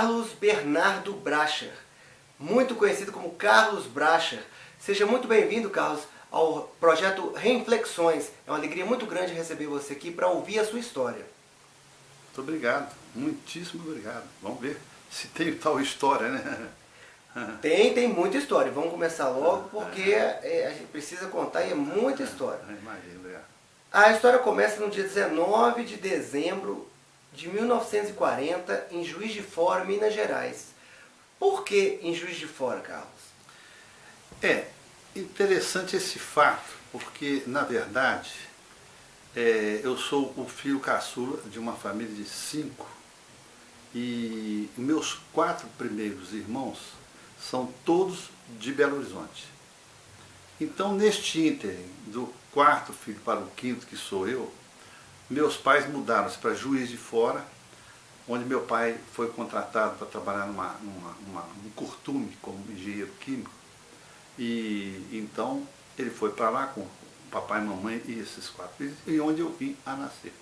Carlos Bernardo Bracher, muito conhecido como Carlos Bracher. Seja muito bem-vindo, Carlos, ao projeto Reinflexões. É uma alegria muito grande receber você aqui para ouvir a sua história. Muito obrigado, muitíssimo obrigado. Vamos ver se tem tal história, né? Tem muita história. Vamos começar logo porque a gente precisa contar e é muita história. Imagina, obrigado. A história começa no dia 19 de dezembro de 1940, em Juiz de Fora, Minas Gerais. Por que em Juiz de Fora, Carlos? É interessante esse fato, porque, na verdade, eu sou o filho caçula de uma família de 5 e meus 4 primeiros irmãos são todos de Belo Horizonte. Então, neste ínterim, do 4º filho para o 5º, que sou eu, meus pais mudaram-se para Juiz de Fora, onde meu pai foi contratado para trabalhar num curtume como engenheiro químico. E então ele foi para lá com o papai, mamãe e esses 4 filhos, e onde eu vim a nascer.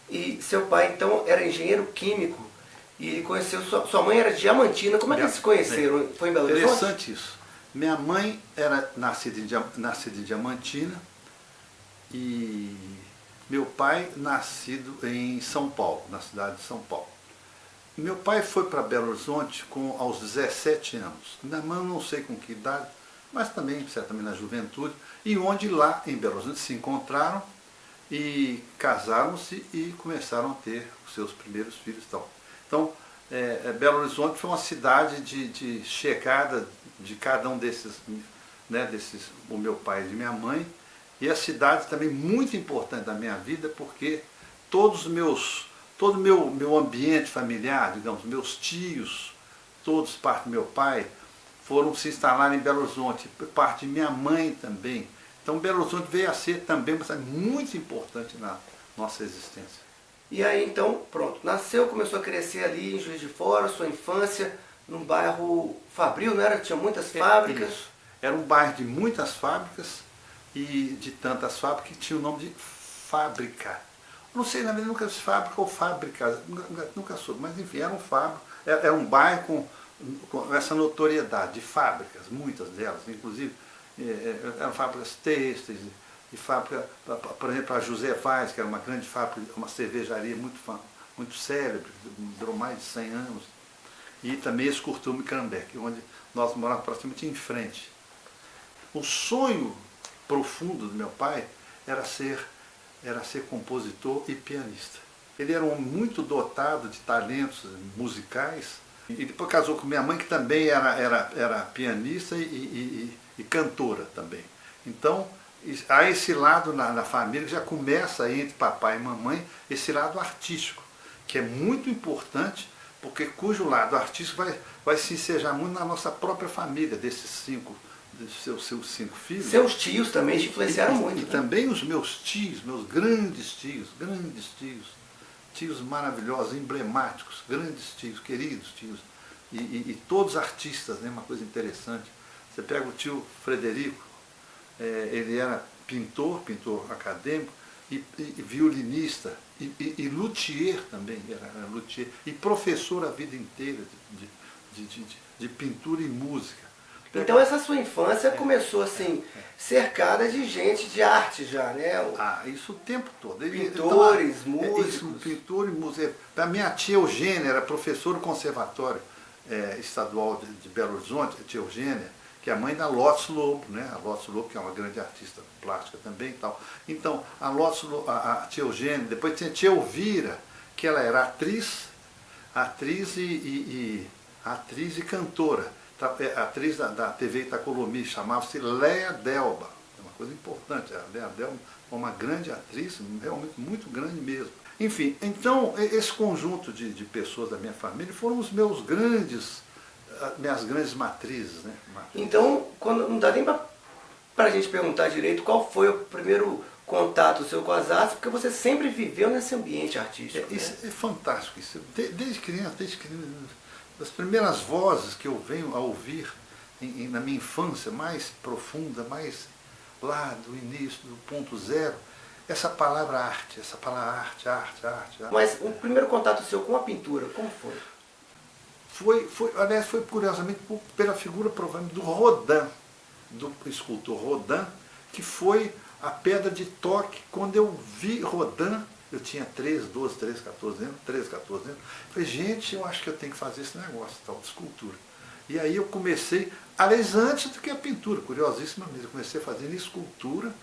E seu pai, então, era engenheiro químico e conheceu sua mãe era de Diamantina. Como é que eles se conheceram? Foi em Belo Horizonte? Interessante isso. Minha mãe era nascida em Diamantina e meu pai nascido em São Paulo, na cidade de São Paulo. Meu pai foi para Belo Horizonte aos 17 anos. Minha mãe não sei com que idade, mas também, certamente na juventude, e onde lá em Belo Horizonte se encontraram e casaram-se e começaram a ter os seus primeiros filhos. Então, Belo Horizonte foi uma cidade de chegada de cada um desses, né, o meu pai e de minha mãe, e a cidade também muito importante da minha vida, porque todo o meu ambiente familiar, digamos, meus tios, todos, parte do meu pai, foram se instalar em Belo Horizonte, parte de minha mãe também. Então Belo Horizonte veio a ser também uma cidade muito importante na nossa existência. E aí então, pronto, nasceu, começou a crescer ali em Juiz de Fora, sua infância, num bairro fabril, não era? Tinha muitas fábricas. Isso. Era um bairro de muitas fábricas, e de tantas fábricas que tinha o nome de fábrica. Não sei, na verdade, nunca se fábrica ou fábrica, nunca soube, mas enfim, era um bairro com essa notoriedade de fábricas, muitas delas, inclusive eram fábricas têxteis, e fábrica, por exemplo, a José Vaz, que era uma grande fábrica, uma cervejaria muito célebre, durou mais de 100 anos, e também esse Curtume Cranbeck, onde nós morávamos praticamente em frente. O sonho profundo do meu pai era ser compositor e pianista. Ele era um homem muito dotado de talentos musicais, e depois casou com minha mãe, que também era pianista e cantora também. Então, há esse lado na família, que já começa aí entre papai e mamãe, esse lado artístico, que é muito importante, porque cujo lado artístico vai se ensejar muito na nossa própria família, seus 5 filhos. Seus tios também te influenciaram muito. E né? também os meus tios, meus grandes tios maravilhosos, emblemáticos, grandes tios, queridos tios, e todos artistas, né? Uma coisa interessante. Você pega o tio Frederico, ele era pintor acadêmico, e violinista, e luthier também, era luthier, e professor a vida inteira de pintura e música. Então essa sua infância começou assim, cercada de gente de arte já, né? Isso o tempo todo. Pintores, músicos. Pintor e música. A minha tia Eugênia era professora do Conservatório Estadual de Belo Horizonte, a tia Eugênia, que é a mãe da Lotes Lobo, né? A Lotes Lobo, que é uma grande artista plástica também e tal. Então, a tia Eugênia, depois tinha a tia Elvira, que ela era atriz e cantora. Atriz da TV Itacolomi, chamava-se Léa Delba, é uma coisa importante, a Léa Delba é uma grande atriz, realmente muito grande mesmo. Enfim, então esse conjunto de pessoas da minha família foram as minhas grandes matrizes. Né? Então, não dá nem para a gente perguntar direito qual foi o primeiro contato seu com as artes, porque você sempre viveu nesse ambiente artístico. Isso é fantástico, isso. Desde criança, das primeiras vozes que eu venho a ouvir na minha infância mais profunda, mais lá do início, do ponto zero, essa palavra arte, arte. Mas o primeiro contato seu com a pintura, como foi? aliás, foi curiosamente pela figura provavelmente do Rodin, do escultor Rodin, que foi a pedra de toque. Quando eu vi Rodin, eu tinha 14 anos, falei, gente, eu acho que eu tenho que fazer esse negócio, tal de escultura. E aí eu comecei, aliás, antes do que a pintura, curiosíssima mesmo, eu comecei fazendo escultura,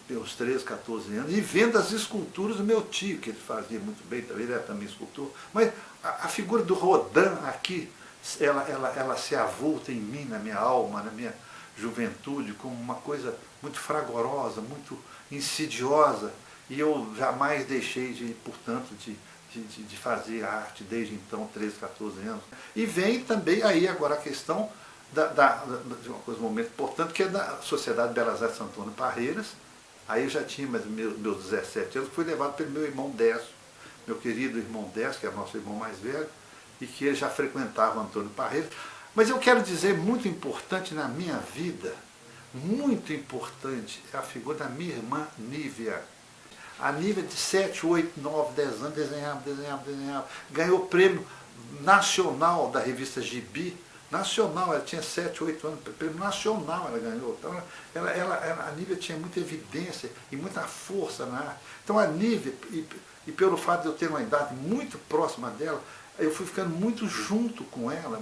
meus 13, 14 anos, e vendo as esculturas do meu tio, que ele fazia muito bem, ele era também escultor, mas a figura do Rodin aqui, ela se avulta em mim, na minha alma, na minha juventude, como uma coisa muito fragorosa, muito insidiosa, e eu jamais deixei, portanto, de fazer arte desde então, 13, 14 anos. E vem também aí agora a questão de uma coisa, um momento importante, que é da Sociedade de Belas Artes Antônio Parreiras. Aí eu já tinha meus 17 anos, fui levado pelo meu irmão Décio, meu querido irmão Décio, que é o nosso irmão mais velho, e que ele já frequentava Antônio Parreiras. Mas eu quero dizer, muito importante na minha vida, muito importante, é a figura da minha irmã Nívia. A Nívia de 7, 8, 9, 10 anos, desenhava. Ganhou o prêmio nacional da revista Gibi. Nacional, ela tinha 7, 8 anos, prêmio nacional ela ganhou. Então, a Nívia tinha muita evidência e muita força na arte. Então a Nívia, e pelo fato de eu ter uma idade muito próxima dela, eu fui ficando muito junto com ela,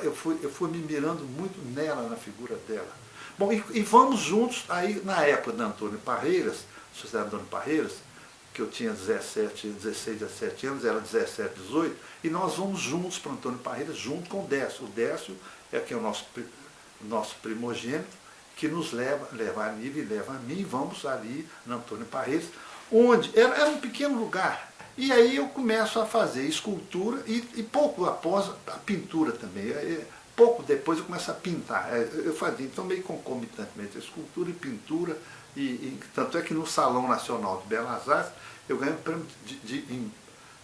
eu fui me mirando muito nela, na figura dela. Bom, e vamos juntos, aí na época da Antônio Parreiras, Sociedade Antônio Parreiras, que eu tinha 16, 17 anos, ela 17, 18, e nós vamos juntos para Antônio Parreiras, junto com o Décio. O Décio é que é o nosso primogênito, que nos leva a Nívia e leva a mim, vamos ali na Antônio Parreiras, onde era um pequeno lugar. E aí eu começo a fazer escultura e pouco após a pintura também. Pouco depois eu começo a pintar. Eu fazia então meio concomitantemente escultura e pintura. Tanto é que no Salão Nacional de Belas Artes eu ganhei um prêmio em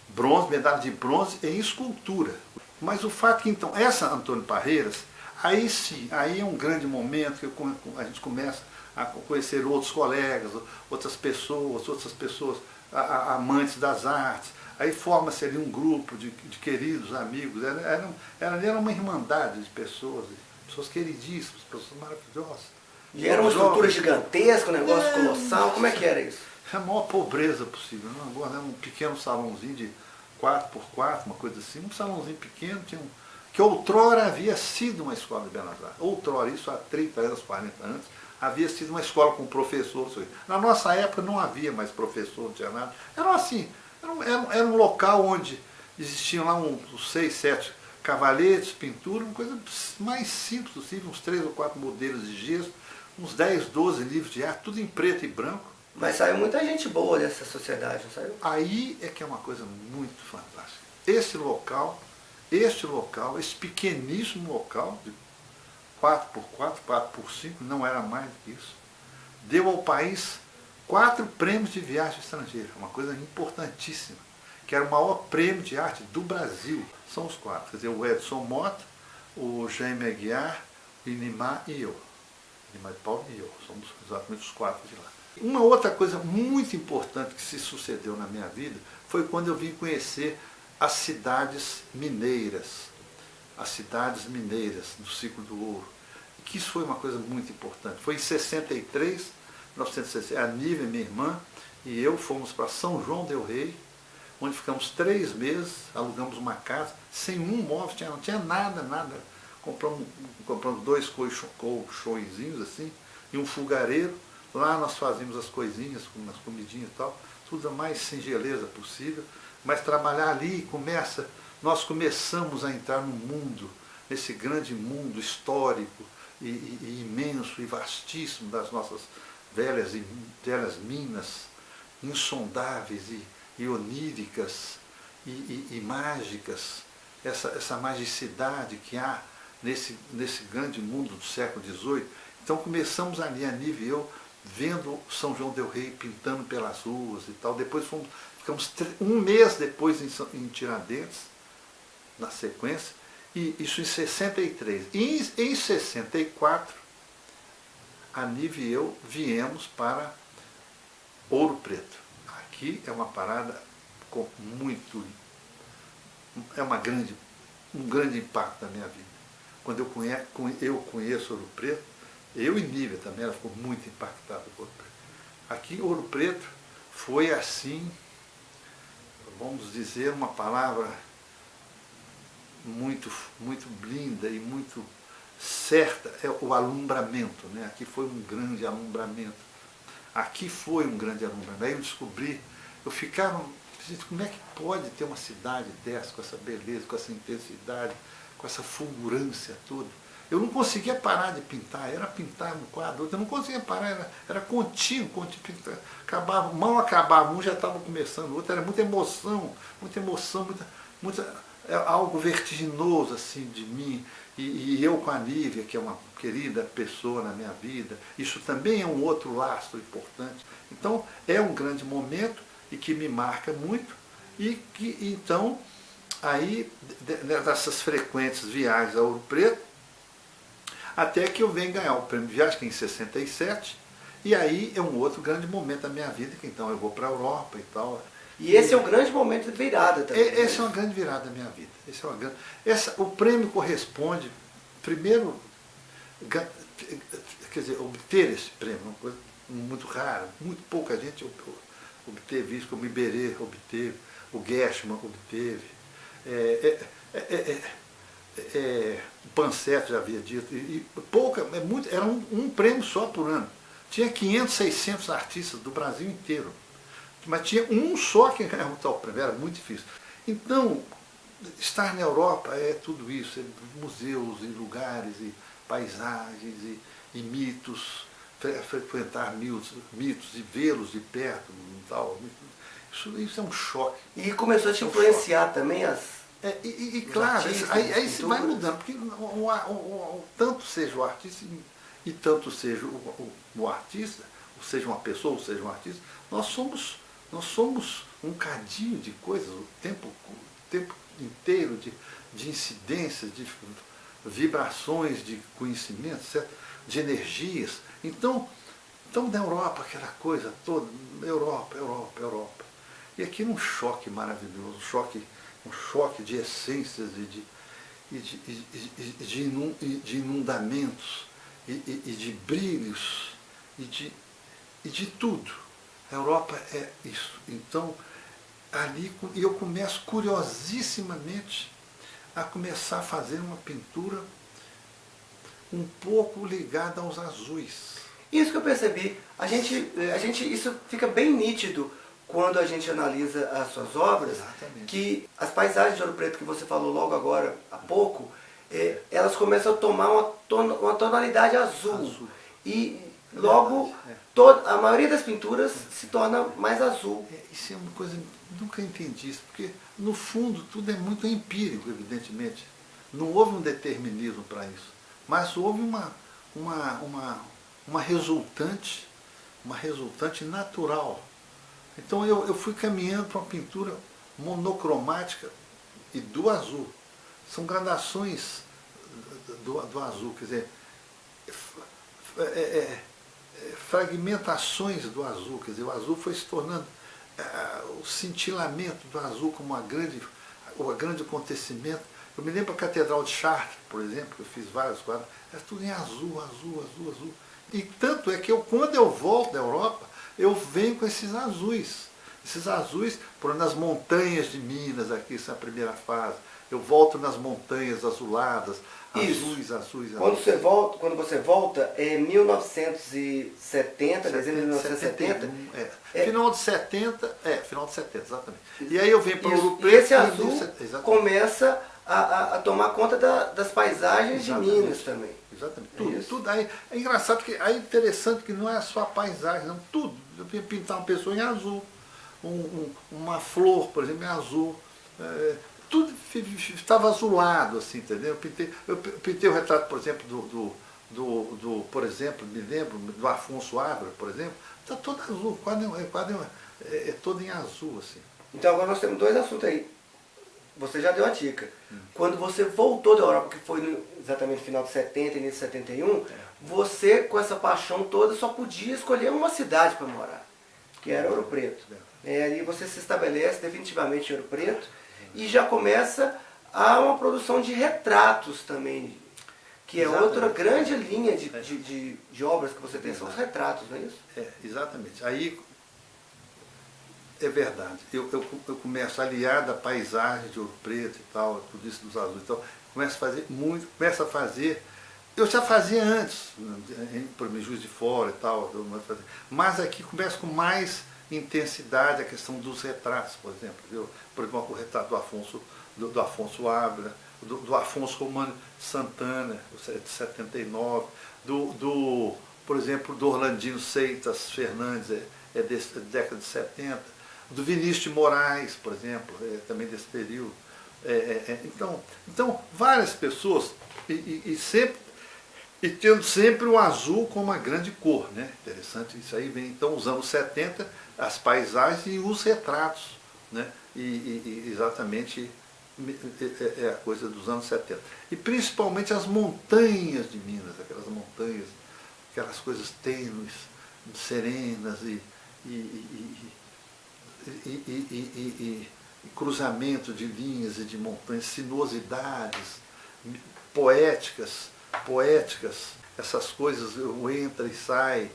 bronze, medalha de bronze em escultura. Mas o fato que então, essa Antônio Parreiras, aí sim, aí é um grande momento que a gente começa a conhecer outros colegas, outras pessoas amantes das artes. Aí forma-se ali um grupo de queridos amigos, era uma irmandade de pessoas queridíssimas, pessoas maravilhosas. E era uma estrutura gigantesca, um negócio colossal, como é que era isso? É a maior pobreza possível. Agora era um pequeno salãozinho de 4x4, uma coisa assim, um salãozinho pequeno, que outrora havia sido uma escola de Belas Artes. Outrora, isso há 30 anos, 40 anos, havia sido uma escola com professor. Na nossa época não havia mais professor, não tinha nada. Era assim, era um local onde existiam lá uns 6, 7 cavalhetes, pintura, uma coisa mais simples possível, uns 3 ou 4 modelos de gesso, uns 10, 12 livros de arte, tudo em preto e branco. Mas saiu muita gente boa dessa sociedade, não saiu? Aí é que é uma coisa muito fantástica. Este local, esse pequeníssimo local, de 4x4, 4x5, não era mais do que isso, deu ao país 4 prêmios de viagem estrangeira, uma coisa importantíssima, que era o maior prêmio de arte do Brasil. São os 4, quer dizer, o Edson Mota, o Jaime Aguiar, o Inimar e eu. Inimar de Paulo e eu, somos exatamente os 4 de lá. Uma outra coisa muito importante que se sucedeu na minha vida foi quando eu vim conhecer as cidades mineiras do Ciclo do Ouro. E que isso foi uma coisa muito importante. Foi em 63, 1960, a Nívia, minha irmã, e eu fomos para São João del Rei, onde ficamos 3 meses, alugamos uma casa, sem um móvel, não tinha nada. Compramos 2 colchõezinhos assim, e um fogareiro. Lá nós fazíamos as coisinhas, umas comidinhas e tal, tudo a mais singeleza possível, mas trabalhar ali nós começamos a entrar no mundo, nesse grande mundo histórico e imenso e vastíssimo das nossas velhas minas, insondáveis e oníricas e mágicas, essa magicidade que há nesse grande mundo do século XVIII. Então começamos ali, a Nívia e eu, vendo São João del Rei pintando pelas ruas e tal. Depois ficamos um mês depois em Tiradentes, na sequência, e isso em 63. E em 64, a Nívia e eu viemos para Ouro Preto. Aqui é uma parada é uma grande um grande impacto na minha vida. Quando eu conheço Ouro Preto, eu e Nívia também, ela ficou muito impactada com Ouro Preto. Aqui em Ouro Preto foi assim, vamos dizer uma palavra muito, muito linda e muito certa, é o alumbramento, né? Aqui foi um grande alumbramento. Aqui foi um grande alumbramento. Aí eu descobri, eu ficava, gente, como é que pode ter uma cidade dessa, com essa beleza, com essa intensidade, com essa fulgurância toda? Eu não conseguia parar de pintar, era pintar um quadro, eu não conseguia parar, era contínuo, pintar. Acabava, mal acabava, um já estava começando, o outro era muita emoção, algo vertiginoso assim de mim. E eu com a Nívia, que é uma querida pessoa na minha vida, isso também é um outro lastro importante. Então, é um grande momento e que me marca muito, e que, então, aí, dessas frequentes viagens a Ouro Preto, até que eu venho ganhar o prêmio de viagem, que é em 67, e aí é um outro grande momento da minha vida, que então eu vou para a Europa e tal. E esse é um grande momento de virada também. Essa é uma grande virada da minha vida. O prêmio corresponde, primeiro, quer dizer, obter esse prêmio, uma coisa muito rara, muito pouca gente obteve isso, como o Iberê obteve, o Gershman obteve, o Panseto já havia dito, era um prêmio só por ano. Tinha 500, 600 artistas do Brasil inteiro. Mas tinha um só que ganhava um tal prêmio, era muito difícil. Então, estar na Europa é tudo isso, é museus e lugares e paisagens e mitos, frequentar mitos e vê-los de perto e tal. Isso é um choque. E começou a te influenciar também claro, aí se vai mudando, porque tanto seja o artista e tanto seja o artista, ou seja uma pessoa, ou seja um artista, nós somos um cadinho de coisas o tempo inteiro, de incidências, de vibrações, de conhecimento, certo? De energias. Então, na Europa, aquela coisa toda, Europa. E aqui um choque maravilhoso, um choque de essências de inundamentos, e de brilhos, e de tudo. A Europa é isso. Então, ali eu começo curiosissimamente a começar a fazer uma pintura um pouco ligada aos azuis. Isso que eu percebi. Isso fica bem nítido quando a gente analisa as suas obras. Exatamente. Que as paisagens de Ouro Preto que você falou logo agora, há pouco, elas começam a tomar uma tonalidade azul. E logo, a maioria das pinturas se torna mais azul. Isso é uma coisa, nunca entendi isso, porque no fundo tudo é muito empírico, evidentemente. Não houve um determinismo para isso, mas houve uma resultante natural. Então eu fui caminhando para uma pintura monocromática e do azul. São gradações do azul, quer dizer, fragmentações do azul, quer dizer, o azul foi se tornando o cintilamento do azul como o grande acontecimento. Eu me lembro da Catedral de Chartres, por exemplo, que eu fiz vários quadros, era tudo em azul. E tanto é que quando eu volto da Europa, eu venho com esses azuis, nas montanhas de Minas, aqui, essa é a primeira fase. Eu volto nas montanhas azuladas, azuis. Quando você volta, é 1970, dezembro de 1970. Final de 70, exatamente. E aí eu venho para o Ouro Preto. E esse azul começa a tomar conta das paisagens de Minas também. Exatamente. Tudo aí. É engraçado, porque aí é interessante que não é só a paisagem, não, tudo. Eu ia pintar uma pessoa em azul, uma flor, por exemplo, em azul. Tudo estava azulado, assim, entendeu? Eu pintei o retrato, por exemplo, por exemplo, me lembro, do Afonso Ágora, por exemplo, está todo azul, é todo em azul, assim. Então agora nós temos dois assuntos aí. Você já deu a dica. Quando você voltou da Europa, que foi exatamente no final de 70, início de 71, você, com essa paixão toda, só podia escolher uma cidade para morar, que era Ouro Preto. Ali você se estabelece definitivamente em Ouro Preto, e já começa há uma produção de retratos também, que é Exatamente. outra grande linha de obras que você tem, são os retratos, não é isso? Exatamente. Aí é verdade. Eu começo aliado à paisagem de Ouro Preto e tal, tudo isso dos azuis. Então, começo a fazer. Eu já fazia antes, por Juiz de Fora e tal, mas aqui começa com mais intensidade a questão dos retratos, por exemplo. Viu? Por exemplo, o retrato do Afonso Ávila, do Afonso Romano Santana, de 79, por exemplo, do Orlandino Seitas Fernandes, da década de 70, do Vinícius de Moraes, por exemplo, também desse período. Então, várias pessoas, e tendo sempre o azul como uma grande cor, né? Interessante isso aí, vem então os anos 70, as paisagens e os retratos, né? Exatamente é a coisa dos anos 70. E principalmente as montanhas de Minas, aquelas montanhas, aquelas coisas tênues, serenas e cruzamento de linhas e de montanhas, sinuosidades, poéticas, essas coisas, o entra e sai,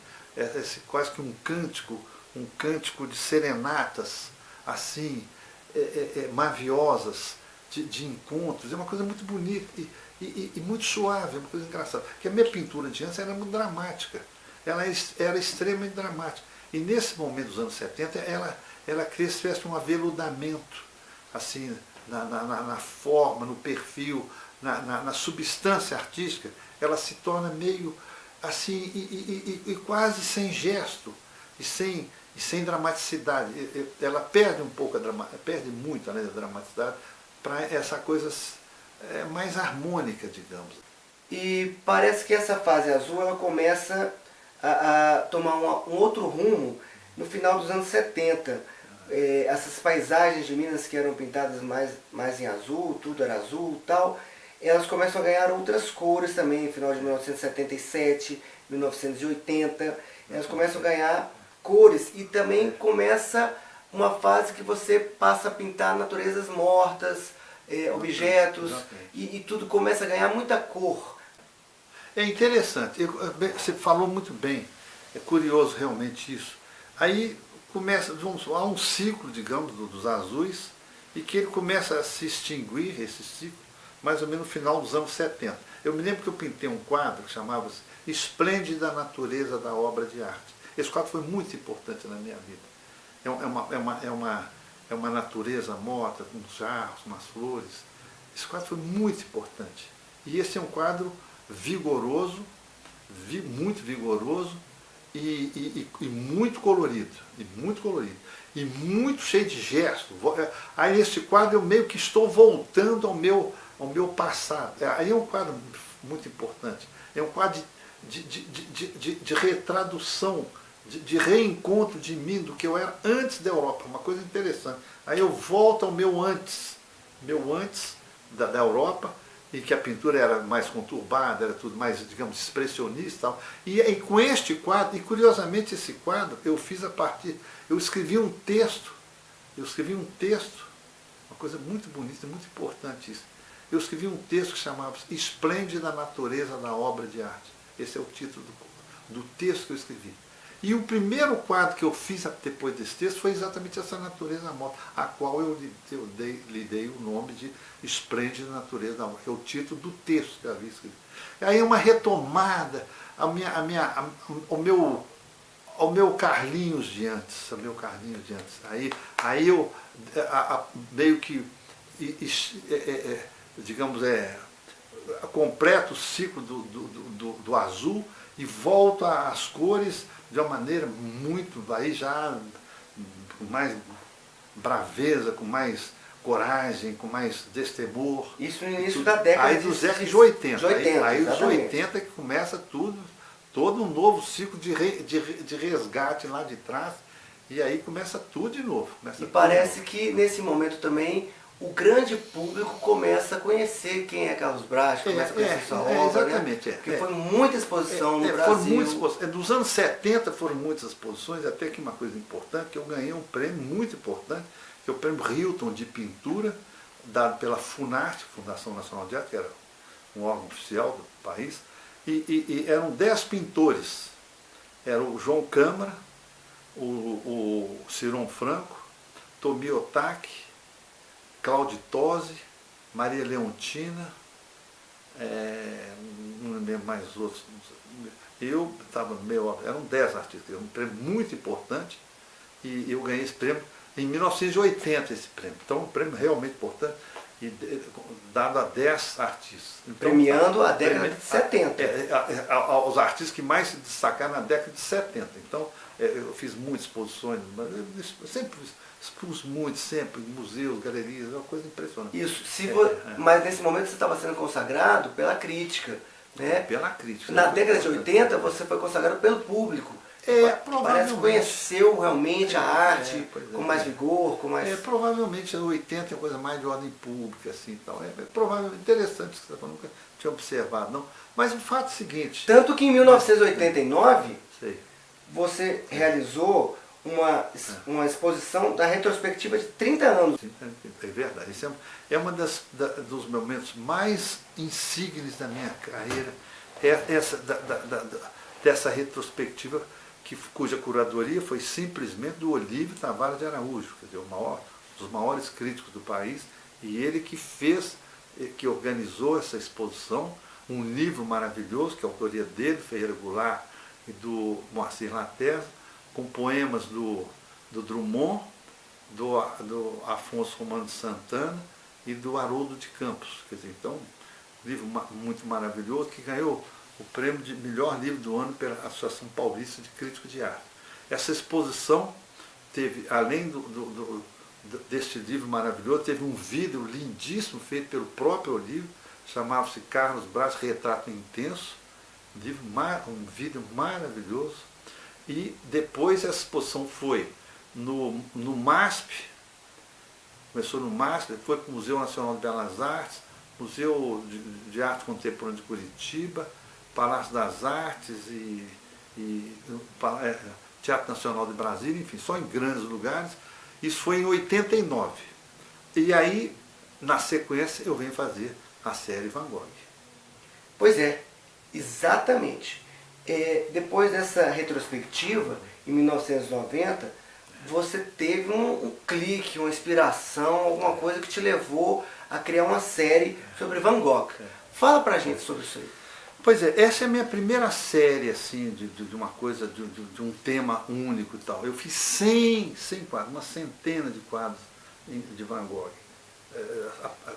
quase que um cântico de serenatas, assim, maviosas, de encontros, é uma coisa muito bonita e muito suave, é uma coisa engraçada. Porque a minha pintura de antes era muito dramática, ela era extremamente dramática. E nesse momento dos anos 70, ela cria essa espécie de um aveludamento, assim, na forma, no perfil, na substância artística, ela se torna meio assim, e quase sem gesto, e sem dramaticidade. Ela perde um pouco perde muito, além da dramaticidade, para essa coisa mais harmônica, digamos. E parece que essa fase azul ela começa a tomar um outro rumo no final dos anos 70. Essas paisagens de Minas que eram pintadas mais em azul, tudo era azul e tal, elas começam a ganhar outras cores também, no final de 1977, 1980, elas começam a ganhar cores e também começa uma fase que você passa a pintar naturezas mortas, objetos, e tudo começa a ganhar muita cor. É interessante, você falou muito bem, é curioso realmente isso. Aí há um ciclo, digamos, dos azuis, e que ele começa a se extinguir, esse ciclo, mais ou menos no final dos anos 70. Eu me lembro que eu pintei um quadro que chamava-se Esplêndida Natureza da Obra de Arte. Esse quadro foi muito importante na minha vida. É uma natureza morta, com uns jarros, umas flores. Esse quadro foi muito importante. E esse é um quadro vigoroso, muito vigoroso, e muito colorido, e muito cheio de gesto. Aí nesse quadro eu meio que estou voltando ao meu passado. Aí é um quadro muito importante. É um quadro de retradução, de reencontro de mim do que eu era antes da Europa. Uma coisa interessante. Aí eu volto ao meu antes da Europa, e que a pintura era mais conturbada, era tudo mais, digamos, expressionista e tal. E com este quadro, e curiosamente esse quadro, eu escrevi um texto, uma coisa muito bonita, muito importante isso. Eu escrevi um texto que chamava-se Esplêndida Natureza da Obra de Arte. Esse é o título do texto que eu escrevi. E o primeiro quadro que eu fiz depois desse texto foi exatamente essa natureza morta, a qual eu lhe dei o nome de Esplêndida Natureza da Obra, que é o título do texto que eu havia escrito. Aí uma retomada ao meu Carlinhos de antes, Aí eu meio que, digamos, completo o ciclo do azul e volto às cores de uma maneira muito, aí já com mais braveza, com mais coragem, com mais destemor. Isso no início da década aí dos décadas de 80. Aí dos exatamente. 80 que começa todo um novo ciclo de resgate lá de trás, e aí começa tudo de novo. E parece que nesse momento também o grande público começa a conhecer quem é Carlos Bracher, começa a conhecer sua obra, exatamente, né? Porque foi muita exposição no Brasil. Dos anos 70 foram muitas exposições, até que uma coisa importante, que eu ganhei um prêmio muito importante, que é o prêmio Hilton de pintura, dado pela FUNARTE, Fundação Nacional de Arte, que era um órgão oficial do país, e eram 10 pintores. Era o João Câmara, o Ciron Franco, Tomi Otaki, Cláudio Tosi, Maria Leontina, não lembro mais outros. Eu estava no meio, eram 10 artistas, era um prêmio muito importante, e eu ganhei esse prêmio em 1980, esse prêmio. Então, um prêmio realmente importante, e dado a 10 artistas. Então, premiando a década de 70. Os artistas que mais se destacaram na década de 70. Então, eu fiz muitas exposições, mas eu sempre expus muito, sempre, em museus, galerias, é uma coisa impressionante. Isso, mas nesse momento você estava sendo consagrado pela crítica. Né? Pela crítica. Na década de 80 você foi consagrado pelo público. Parece que conheceu realmente a arte com mais vigor, com mais... provavelmente 80 é uma coisa mais de ordem pública, assim, então. Provavelmente interessante, que você nunca tinha observado, não. Mas o fato é o seguinte... Tanto que em 1989, sei, você realizou uma exposição da retrospectiva de 30 anos. É verdade. Isso é uma dos momentos mais insígnios da minha carreira, dessa retrospectiva, cuja curadoria foi simplesmente do Olívio Tavares de Araújo, quer dizer, um dos maiores críticos do país, e ele que organizou essa exposição, um livro maravilhoso, que é a autoria dele, Ferreira Goulart, e do Moacir Laterza, com poemas do Drummond, do Afonso Romano de Santana e do Haroldo de Campos. Quer dizer, então, um livro muito maravilhoso, que ganhou o prêmio de melhor livro do ano pela Associação Paulista de Críticos de Arte. Essa exposição teve, além deste livro maravilhoso, teve um vídeo lindíssimo feito pelo próprio Olívio, chamava-se Carlos Brás, Retrato Intenso, um vídeo maravilhoso. E depois essa exposição foi no MASP, começou no MASP, foi para o Museu Nacional de Belas Artes, Museu de Arte Contemporânea de Curitiba, Palácio das Artes e Teatro Nacional de Brasília, enfim, só em grandes lugares. Isso foi em 89. E aí, na sequência, eu venho fazer a série Van Gogh. Pois é, exatamente. Depois dessa retrospectiva, em 1990, você teve um clique, uma inspiração, alguma coisa que te levou a criar uma série sobre Van Gogh. Fala pra gente sobre isso aí. Pois é, essa é a minha primeira série, assim, de uma coisa, de um tema único e tal. Eu fiz 100 quadros, uma centena de quadros de Van Gogh,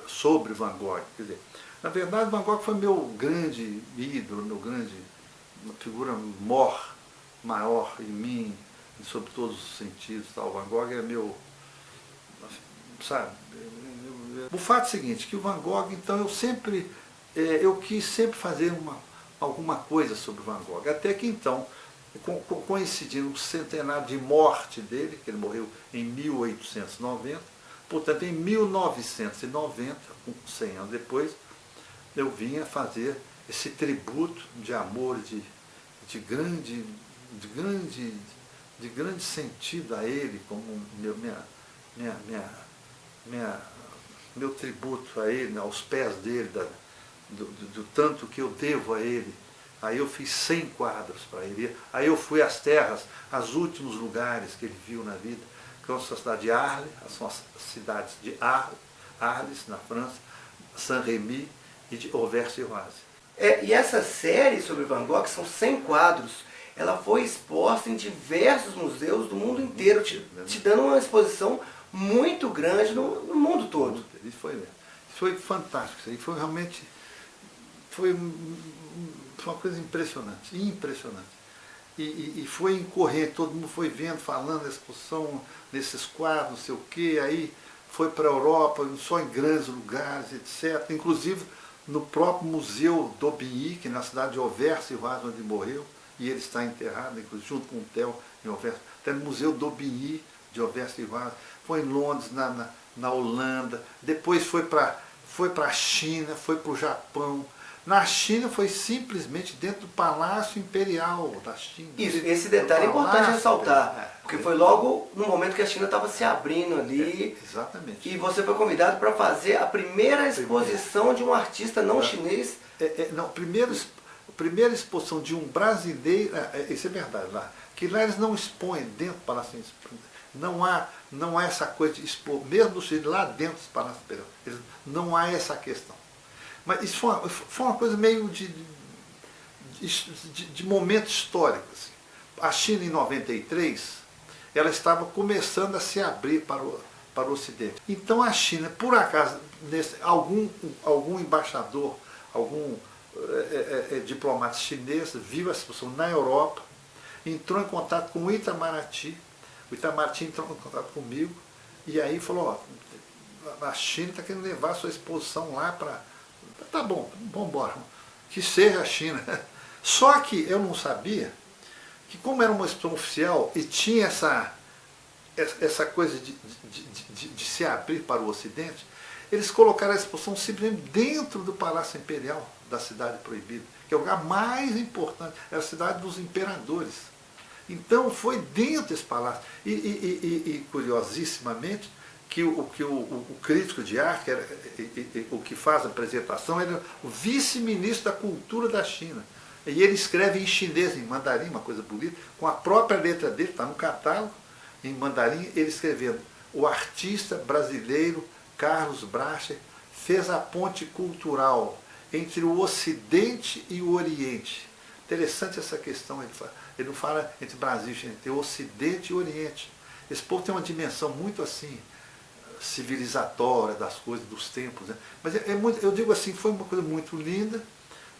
sobre Van Gogh. Quer dizer, na verdade, Van Gogh foi meu grande ídolo, uma figura maior em mim, sob todos os sentidos. Tal. O Van Gogh é meu, sabe? O fato é o seguinte, que o Van Gogh, então, eu quis sempre fazer alguma coisa sobre o Van Gogh, até que então, coincidindo com o centenário de morte dele, que ele morreu em 1890, portanto em 1990, 100 anos depois, eu vinha fazer esse tributo de amor, de grande sentido a ele, como meu tributo a ele, aos pés dele, do tanto que eu devo a ele. Aí eu fiz 100 quadros para ele. Aí eu fui às terras, aos últimos lugares que ele viu na vida, que são a cidade de Arles, são as cidades de Arles, na França, Saint-Rémy e de Auvers-sur-Oise. E essa série sobre Van Gogh, são 100 quadros, ela foi exposta em diversos museus do mundo inteiro, te dando uma exposição muito grande no mundo todo. Isso foi fantástico, isso aí foi realmente... Foi uma coisa impressionante. E foi incorrente, todo mundo foi vendo, falando da exposição, nesses quadros, não sei o quê, aí foi para a Europa, só em grandes lugares, etc. Inclusive no próprio Museu d'Aubigny, que é na cidade de Auvers-sur-Oise, onde morreu, e ele está enterrado, inclusive, junto com o Theo, em Auvers. Até no Museu d'Aubigny, de Auvers-sur-Oise, foi em Londres, na Holanda, depois foi para a China, foi para o Japão, Na China foi simplesmente dentro do Palácio Imperial da China. Isso, esse detalhe é importante ressaltar, porque foi logo no momento que a China estava se abrindo ali. Exatamente. E você foi convidado para fazer a primeira exposição de um artista não chinês. Não, primeira exposição de um brasileiro, isso é verdade, lá, que lá eles não expõem dentro do Palácio Imperial. Não há essa coisa de expor, mesmo no Chile, lá dentro do Palácio Imperial. Não há essa questão. Mas isso foi uma coisa meio de momento histórico. Assim. A China, em 93, ela estava começando a se abrir para o Ocidente. Então a China, por acaso, algum embaixador, algum diplomata chinês viu a exposição na Europa, entrou em contato com o Itamaraty entrou em contato comigo, e aí falou, ó, a China está querendo levar a sua exposição lá para... Tá bom, vamos embora, que seja a China. Só que eu não sabia que como era uma exposição oficial e tinha essa coisa de se abrir para o Ocidente, eles colocaram a exposição simplesmente dentro do Palácio Imperial da Cidade Proibida, que é o lugar mais importante, é a cidade dos imperadores. Então foi dentro desse palácio. E curiosissimamente, que o crítico de arte, o que faz a apresentação, era o vice-ministro da cultura da China. E ele escreve em chinês, em mandarim, uma coisa bonita, com a própria letra dele, está no catálogo, em mandarim, ele escrevendo: o artista brasileiro Carlos Bracher fez a ponte cultural entre o Ocidente e o Oriente. Interessante essa questão, ele não fala entre Brasil e China, entre o Ocidente e o Oriente. Esse povo tem uma dimensão muito assim, civilizatória das coisas, dos tempos. Né? Mas eu digo assim, foi uma coisa muito linda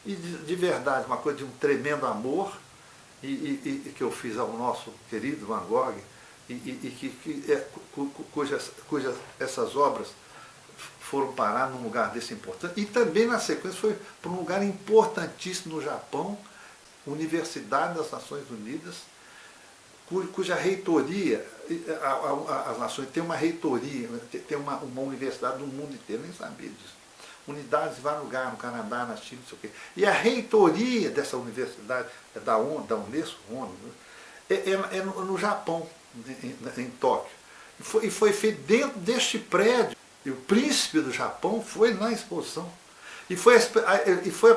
e de verdade, uma coisa de um tremendo amor e que eu fiz ao nosso querido Van Gogh cujas essas obras foram parar num lugar desse importante. E também na sequência foi para um lugar importantíssimo no Japão, Universidade das Nações Unidas, cuja reitoria, as nações têm uma reitoria, tem uma universidade no mundo inteiro, nem sabia disso. Unidades em vários lugares, no Canadá, na China, não sei o quê. E a reitoria dessa universidade, da Unesco, é no Japão, em Tóquio. E foi feito dentro deste prédio. E o príncipe do Japão foi na exposição.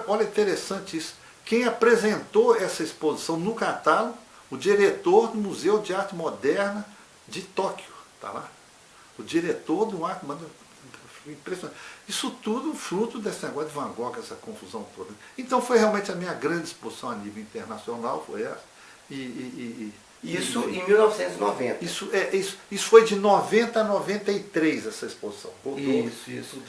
Olha, interessante isso. Quem apresentou essa exposição no catálogo, o diretor do Museu de Arte Moderna de Tóquio, está lá. O diretor do Arte Moderna. Impressionante. Isso tudo fruto desse negócio de Van Gogh, essa confusão toda. Então foi realmente a minha grande exposição a nível internacional, foi essa. Isso em 1990. Isso foi de 90 a 93, essa exposição. Isso.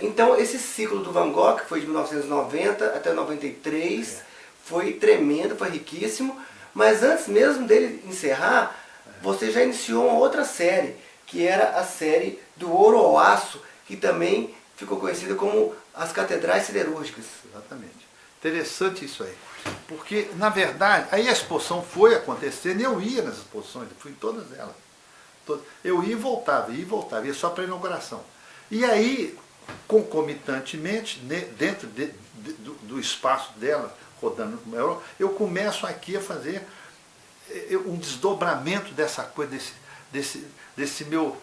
Então esse ciclo do Van Gogh, que foi de 1990 até 93, foi tremendo, foi riquíssimo, mas antes mesmo dele encerrar, você já iniciou uma outra série, que era a série do Ouro ao Aço, que também ficou conhecida como as Catedrais Siderúrgicas. Exatamente. Interessante isso aí. Porque, na verdade, aí a exposição foi acontecendo e eu ia nas exposições, eu fui em todas elas. Eu ia e voltava, ia só para a inauguração. E aí, concomitantemente, dentro do espaço dela, rodando no Europa, eu começo aqui a fazer um desdobramento dessa coisa,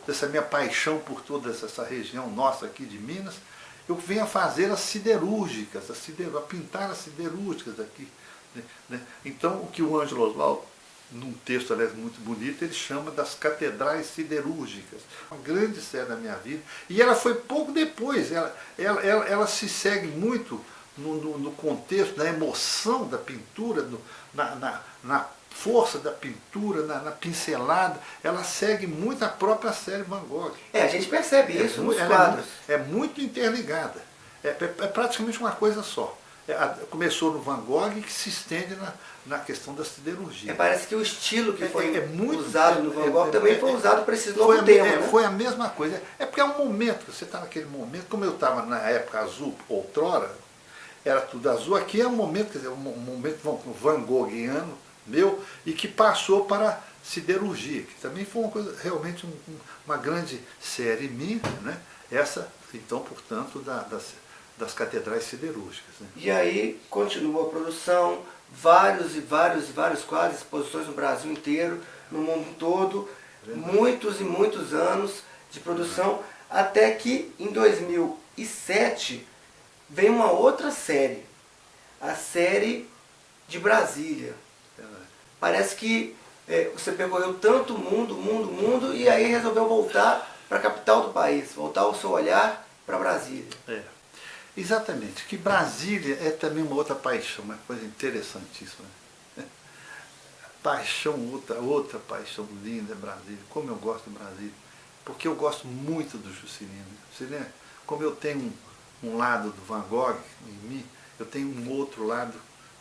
dessa minha paixão por toda essa região nossa aqui de Minas. Eu venho a fazer as siderúrgicas, a pintar as siderúrgicas aqui. Né? Então, o que o Ângelo Oswaldo, num texto, aliás, muito bonito, ele chama das Catedrais Siderúrgicas. Uma grande série da minha vida. E ela foi pouco depois, ela se segue muito no contexto da emoção da pintura, na força da pintura, na pincelada, ela segue muito a própria série Van Gogh. A gente percebe isso nos quadros. É muito interligada. É praticamente uma coisa só. Começou no Van Gogh e que se estende na questão da siderurgia. Parece que o estilo que foi usado no Van Gogh também foi usado para esse novo tema. Né? Foi a mesma coisa. Porque é um momento, você está naquele momento, como eu estava na época azul, outrora, era tudo azul. Aqui é um momento, quer dizer, um momento Van Goghiano, meu, e que passou para a siderurgia, que também foi uma coisa, realmente uma grande série minha, né? Essa, então, portanto, das catedrais siderúrgicas. Né? E aí continua a produção, vários e vários quadros, exposições no Brasil inteiro, no mundo todo, muitos e muitos anos de produção, até que em 2007 vem uma outra série, a série de Brasília. Parece que você percorreu tanto mundo, e aí resolveu voltar para a capital do país, voltar o seu olhar para Brasília. Exatamente, que Brasília é também uma outra paixão, uma coisa interessantíssima. Paixão, outra paixão linda é Brasília. Como eu gosto de Brasília, porque eu gosto muito do Juscelino. Você lembra? Como eu tenho um lado do Van Gogh em mim, eu tenho um outro lado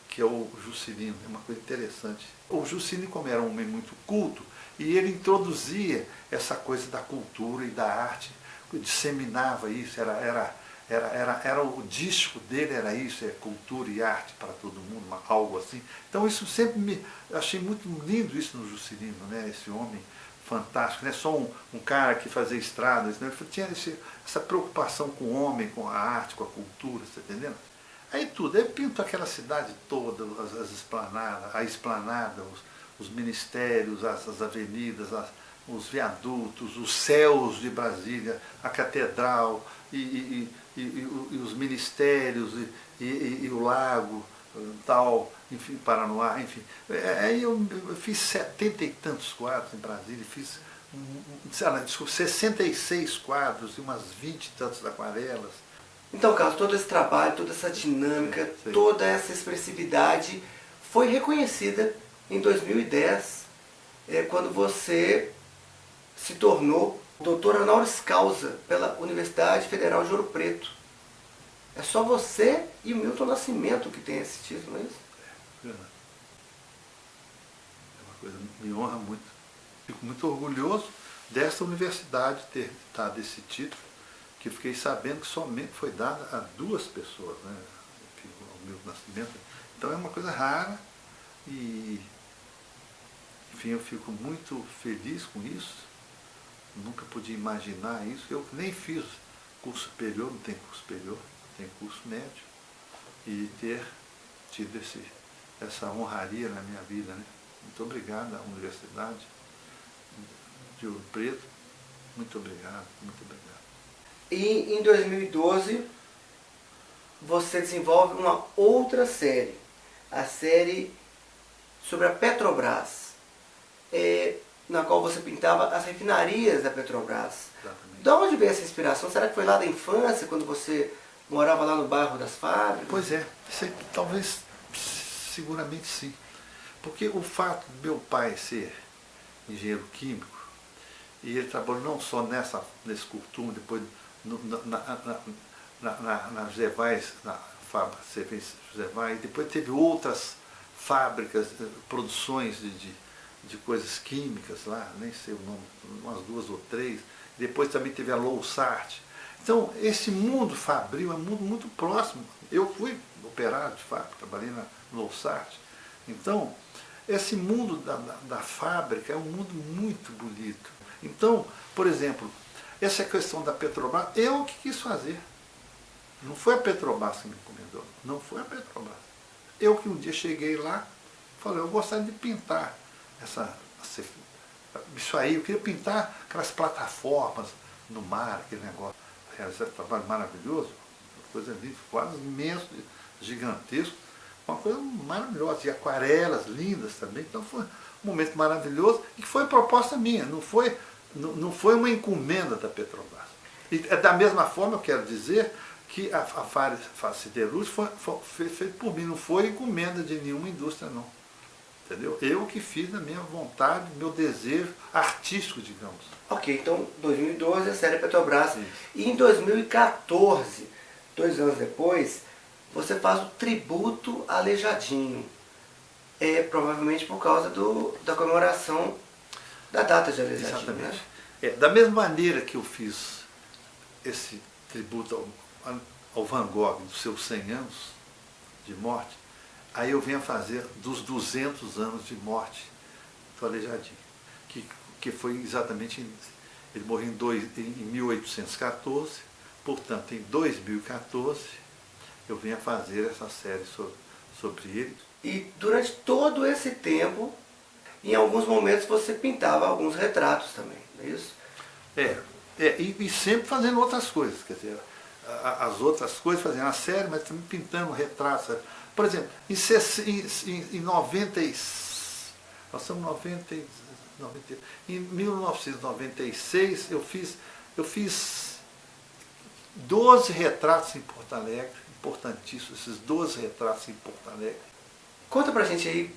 que é o Juscelino, é uma coisa interessante. O Juscelino, como era um homem muito culto, e ele introduzia essa coisa da cultura e da arte, disseminava isso, era o disco dele, era isso, cultura e arte para todo mundo, algo assim. Então isso sempre achei muito lindo isso no Juscelino, né? Esse homem fantástico, não é só um cara que fazia estradas, né? Ele tinha essa preocupação com o homem, com a arte, com a cultura, você tá entendendo? Aí tudo, aí pinto aquela cidade toda, as esplanadas, a esplanada, os ministérios, as avenidas, os viadutos, os céus de Brasília, a catedral e os ministérios e o lago, tal, enfim, Paranoá, enfim. Aí eu fiz 70 e tantos quadros em Brasília, fiz 66 quadros e umas 20 e tantas aquarelas. Então, Carlos, todo esse trabalho, toda essa dinâmica, toda essa expressividade foi reconhecida em 2010, quando você se tornou doutor honoris causa pela Universidade Federal de Ouro Preto. É só você e o Milton Nascimento que tem esse título, não é isso? É uma coisa que me honra muito. Fico muito orgulhoso dessa universidade ter dado esse título, que fiquei sabendo que somente foi dada a 2 pessoas, né? O Milton Nascimento. Então é uma coisa rara e, enfim, eu fico muito feliz com isso. Nunca podia imaginar isso. Eu nem fiz curso superior, não tem curso superior, tem curso médio. E ter tido essa honraria na minha vida, né? Muito obrigado à Universidade de Ouro Preto. Muito obrigado, muito obrigado. E em 2012 você desenvolve uma outra série, a série sobre a Petrobras, na qual você pintava as refinarias da Petrobras. Exatamente. De onde veio essa inspiração? Será que foi lá da infância, quando você morava lá no bairro das Fábricas? Pois é, talvez, seguramente sim. Porque o fato de meu pai ser engenheiro químico, e ele trabalhou não só nesse curtume, depois na José Vaz, na fábrica José Vaz, depois teve outras fábricas, produções de coisas químicas lá, nem sei o nome, umas 2 ou 3, depois também teve a Louçart. Então, esse mundo fabril é um mundo muito próximo. Eu fui operário de fábrica, trabalhei na Louçart. Então, esse mundo da fábrica é um mundo muito bonito. Então, por exemplo, essa questão da Petrobras, eu que quis fazer. Não foi a Petrobras que me encomendou, não foi a Petrobras. Eu que um dia cheguei lá, falei, eu gostaria de pintar isso aí, eu queria pintar aquelas plataformas no mar, aquele negócio. Realizar um trabalho maravilhoso, uma coisa linda, quase imenso, gigantesco, uma coisa maravilhosa, e aquarelas lindas também. Então foi um momento maravilhoso e que foi proposta minha, não foi uma encomenda da Petrobras. E da mesma forma, eu quero dizer que a Fábrica Siderúrgica foi feita por mim, não foi encomenda de nenhuma indústria, não. Entendeu? Eu que fiz na minha vontade, meu desejo artístico, digamos. Ok, então 2012 a série Petrobras. Sim. E em 2014, 2 anos depois, você faz o tributo a Aleijadinho. Provavelmente por causa da comemoração da data de Aleijadinho. Exatamente. Né? Da mesma maneira que eu fiz esse tributo ao Van Gogh dos seus 100 anos de morte, aí eu venho a fazer dos 200 anos de morte do Aleijadinho, que foi exatamente, ele morreu em 1814, portanto em 2014 eu venha fazer essa série sobre ele. E durante todo esse tempo, em alguns momentos você pintava alguns retratos também, não é isso? E sempre fazendo outras coisas, quer dizer, as outras coisas, fazendo a série, mas também pintando retratos. Por exemplo, em 90, nós estamos 90, em 1996 eu fiz 12 retratos em Porto Alegre, importantíssimos, esses 12 retratos em Porto Alegre. Conta pra gente aí,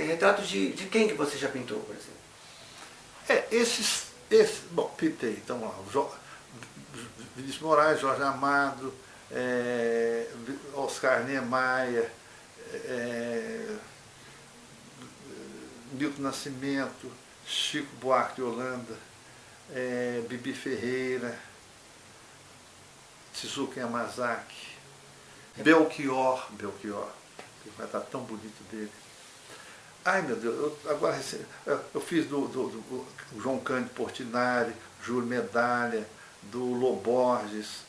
retratos de quem que você já pintou, por exemplo? Bom, pintei, então lá, Vinícius Moraes, Jorge Amado, Oscar Niemeyer, Milton Nascimento, Chico Buarque de Holanda, Bibi Ferreira, Shizuka Yamazaki, Belchior, que vai estar tão bonito dele. Ai meu Deus, agora eu fiz do João Cândido Portinari, Júlio Medalha, do Loborges.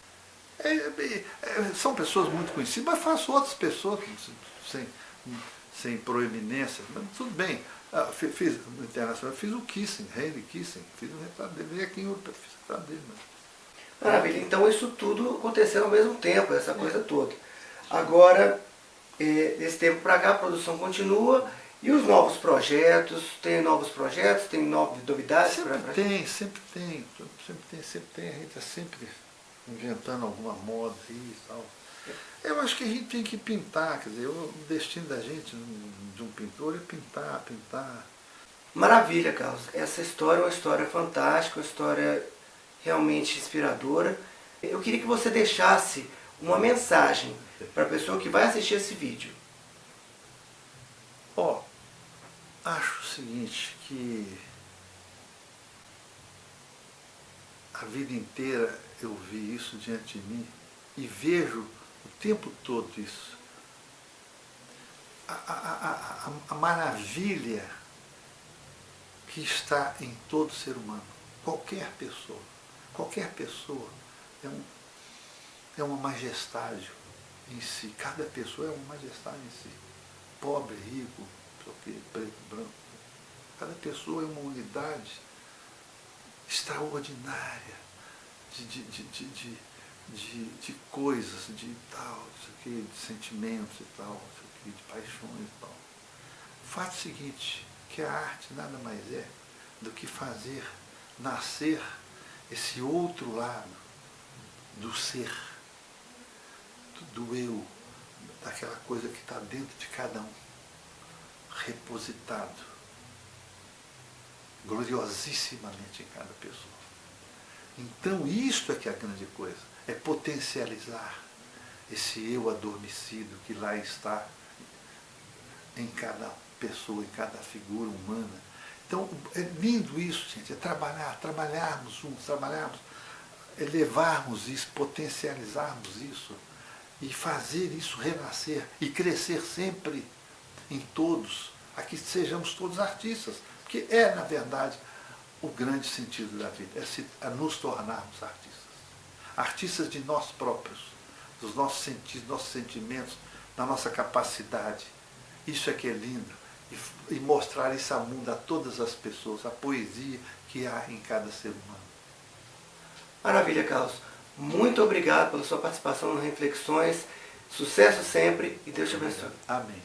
São pessoas muito conhecidas, mas faço outras pessoas sem proeminência, mas tudo bem. Fiz no internacional, fiz o Kissinger, Henry Kissinger, fiz o retrato dele, veio aqui em Urupê, fiz o retrato dele. Maravilha, então isso tudo aconteceu ao mesmo tempo, essa coisa toda. Agora, desse tempo para cá, a produção continua. E os novos projetos? Tem novos projetos? Tem novas novidades? Sempre tem. A gente está sempre inventando alguma moda aí e tal. Eu acho que a gente tem que pintar, quer dizer, o destino da gente, de um pintor, é pintar. Maravilha, Carlos. Essa história é uma história fantástica, uma história realmente inspiradora. Eu queria que você deixasse uma mensagem para a pessoa que vai assistir esse vídeo. Acho o seguinte, que a vida inteira eu vi isso diante de mim e vejo o tempo todo isso. A maravilha que está em todo ser humano. Qualquer pessoa é uma majestade em si. Cada pessoa é uma majestade em si. Pobre, rico, preto, branco. Cada pessoa é uma unidade extraordinária de coisas, de tal, de sentimentos e tal, de paixões e tal. O fato é o seguinte, que a arte nada mais é do que fazer nascer esse outro lado do ser, do eu, daquela coisa que está dentro de cada um, repositado gloriosissimamente em cada pessoa. Então isto é que é a grande coisa, é potencializar esse eu adormecido que lá está em cada pessoa, em cada figura humana. Então é lindo isso, gente, é trabalharmos juntos, levarmos isso, potencializarmos isso e fazer isso renascer e crescer sempre em todos, aqui sejamos todos artistas, porque na verdade, o grande sentido da vida, é nos tornarmos artistas de nós próprios, dos nossos sentidos, nossos sentimentos, da nossa capacidade. Isso é que é lindo, e mostrar isso ao mundo, a todas as pessoas, a poesia que há em cada ser humano. Maravilha, Carlos. Muito obrigado pela sua participação no Reflexões. Sucesso sempre e Deus te abençoe. Amém.